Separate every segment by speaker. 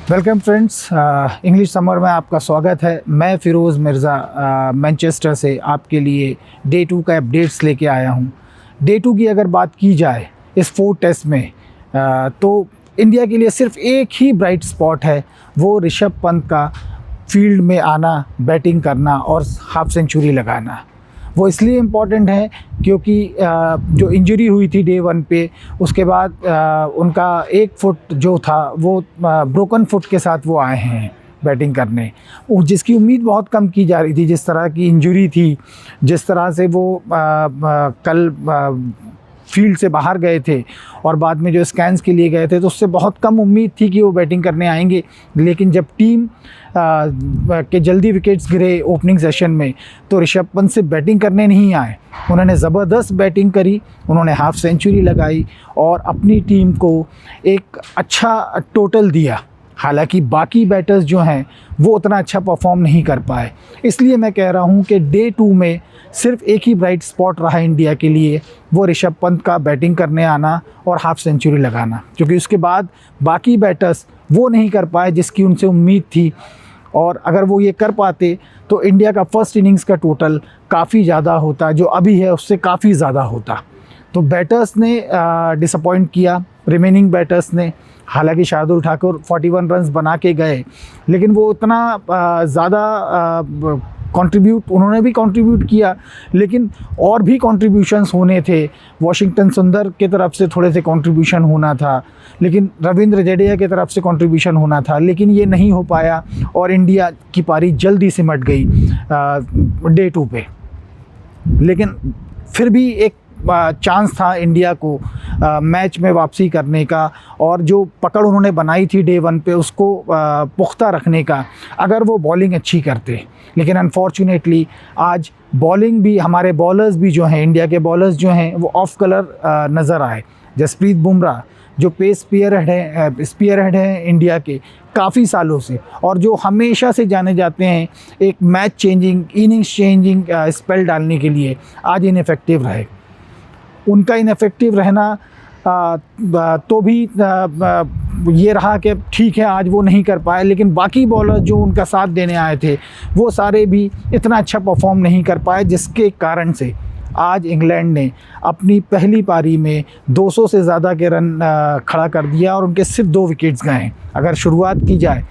Speaker 1: Welcome friends, English summer में आपका स्वागत है। मैं फ़िरोज़ मिर्ज़ा मैनचेस्टर से आपके लिए डे 2 का अपडेट्स लेके आया हूँ। डे 2 की अगर बात की जाए इस 4 टेस्ट में तो इंडिया के लिए सिर्फ एक ही ब्राइट स्पॉट है, वो ऋषभ पंत का फील्ड में आना, बैटिंग करना और हाफ सेंचुरी लगाना। वो इसलिए इम्पॉर्टेंट है क्योंकि जो इंजरी हुई थी डे 1 पे, उसके बाद उनका एक फुट जो था वो ब्रोकन फुट के साथ वो आए हैं बैटिंग करने, जिसकी उम्मीद बहुत कम की जा रही थी। जिस तरह की इंजरी थी, जिस तरह से वो कल फील्ड से बाहर गए थे और बाद में जो स्कैन्स के लिए गए थे, तो उससे बहुत कम उम्मीद थी कि वो बैटिंग करने आएंगे। लेकिन जब टीम के जल्दी विकेट्स गिरे ओपनिंग सेशन में, तो ऋषभ पंत से बैटिंग करने नहीं आए। उन्होंने ज़बरदस्त बैटिंग करी, उन्होंने हाफ सेंचुरी लगाई और अपनी टीम को एक अच्छा टोटल दिया। हालांकि बाकी बैटर्स जो हैं वो उतना अच्छा परफॉर्म नहीं कर पाए। इसलिए मैं कह रहा हूं कि डे 2 में सिर्फ एक ही ब्राइट स्पॉट रहा इंडिया के लिए, वो ऋषभ पंत का बैटिंग करने आना और हाफ सेंचुरी लगाना, क्योंकि उसके बाद बाकी बैटर्स वो नहीं कर पाए जिसकी उनसे उम्मीद थी। और अगर वो ये कर पाते तो इंडिया का फर्स्ट इनिंग्स का टोटल काफ़ी ज़्यादा होता, जो अभी है उससे काफ़ी ज़्यादा होता। तो बैटर्स ने डिसअपॉइंट किया, रिमेनिंग बैटर्स ने। हालांकि शार्दुल ठाकुर 41 रन्स बना के गए, लेकिन वो उतना ज़्यादा उन्होंने भी कंट्रीब्यूट किया, लेकिन और भी कंट्रीब्यूशंस होने थे। वॉशिंगटन सुंदर की तरफ से थोड़े से कंट्रीब्यूशन होना था, लेकिन रविंद्र जडेजा की तरफ से कंट्रीब्यूशन होना था, लेकिन ये नहीं हो पाया और इंडिया की पारी जल्दी सिमट गई डे 2 पे। लेकिन फिर भी एक चांस था इंडिया को मैच में वापसी करने का, और जो पकड़ उन्होंने बनाई थी डे 1 पे उसको पुख्ता रखने का, अगर वो बॉलिंग अच्छी करते। लेकिन अनफॉर्चुनेटली आज बॉलिंग भी, हमारे बॉलर्स भी जो हैं, इंडिया के बॉलर्स जो हैं, वो ऑफ कलर नज़र आए। जसप्रीत बुमराह जो पेस स्पीयरहेड हैं इंडिया के काफ़ी सालों से, और जो हमेशा से जाने जाते हैं एक match changing, innings changing spell डालने के लिए, आज इनफेक्टिव रहे। उनका इनफेक्टिव रहना तो भी ये रहा कि ठीक है आज वो नहीं कर पाए, लेकिन बाकी बॉलर जो उनका साथ देने आए थे वो सारे भी इतना अच्छा परफॉर्म नहीं कर पाए, जिसके कारण से आज इंग्लैंड ने अपनी पहली पारी में 200 से ज़्यादा के रन खड़ा कर दिया और उनके सिर्फ 2 विकेट्स गए। अगर शुरुआत की जाए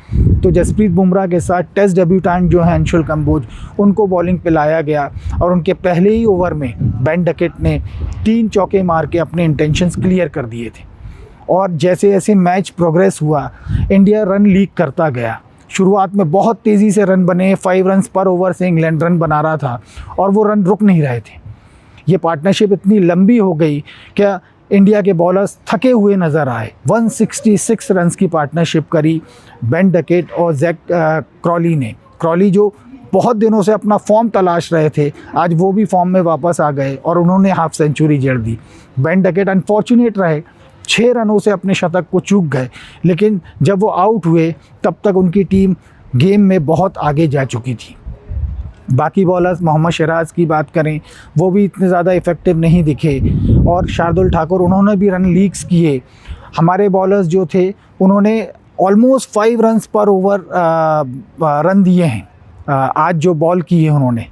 Speaker 1: तो जसप्रीत बुमराह के साथ टेस्ट डेब्यूटेंट जो हैं अंशुल कंबोज, उनको बॉलिंग पे लाया गया और उनके पहले ही ओवर में बेन डकेट ने 3 चौके मार के अपने इंटेंशंस क्लियर कर दिए थे। और जैसे जैसे मैच प्रोग्रेस हुआ, इंडिया रन लीक करता गया। शुरुआत में बहुत तेज़ी से रन बने, 5 रन्स पर ओवर से इंग्लैंड रन बना रहा था और वो रन रुक नहीं रहे थे। ये पार्टनरशिप इतनी लंबी हो गई क्या इंडिया के बॉलर्स थके हुए नज़र आए। 166 रन्स की पार्टनरशिप करी बेन डकेट और जैक क्रॉली ने। क्रॉली जो बहुत दिनों से अपना फॉर्म तलाश रहे थे, आज वो भी फॉर्म में वापस आ गए और उन्होंने हाफ सेंचुरी जड़ दी। बेन डकेट अनफॉर्चुनेट रहे, 6 रनों से अपने शतक को चूक गए, लेकिन जब वो आउट हुए तब तक उनकी टीम गेम में बहुत आगे जा चुकी थी। बाकी बॉलर्स, मोहम्मद सिराज की बात करें, वो भी इतने ज़्यादा इफ़ेक्टिव नहीं दिखे, और शार्दुल ठाकुर, उन्होंने भी रन लीक्स किए। हमारे बॉलर्स जो थे उन्होंने ऑलमोस्ट 5 रन्स पर ओवर रन दिए हैं आज जो बॉल की है उन्होंने।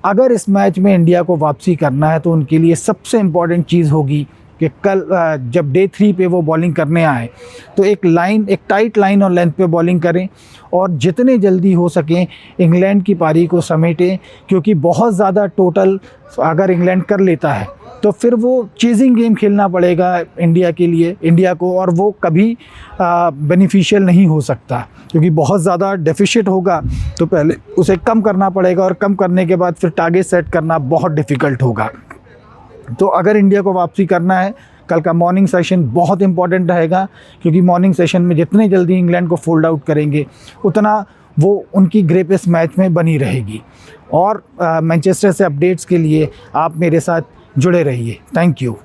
Speaker 1: अगर इस मैच में इंडिया को वापसी करना है तो उनके लिए सबसे इम्पॉर्टेंट चीज़ होगी कि कल जब डे 3 पे वो बॉलिंग करने आए तो एक टाइट लाइन और लेंथ पे बॉलिंग करें और जितने जल्दी हो सकें इंग्लैंड की पारी को समेटें, क्योंकि बहुत ज़्यादा टोटल अगर इंग्लैंड कर लेता है तो फिर वो चेजिंग गेम खेलना पड़ेगा इंडिया के लिए, इंडिया को, और वो कभी बेनिफिशियल नहीं हो सकता, क्योंकि बहुत ज़्यादा डेफिशिट होगा तो पहले उसे कम करना पड़ेगा और कम करने के बाद फिर टारगेट सेट करना बहुत डिफ़िकल्ट होगा। तो अगर इंडिया को वापसी करना है, कल का मॉर्निंग सेशन बहुत इंपॉर्टेंट रहेगा, क्योंकि मॉर्निंग सेशन में जितने जल्दी इंग्लैंड को फोल्ड आउट करेंगे उतना वो उनकी ग्रेप इस मैच में बनी रहेगी। और मैनचेस्टर से अपडेट्स के लिए आप मेरे साथ जुड़े रहिए। Thank you.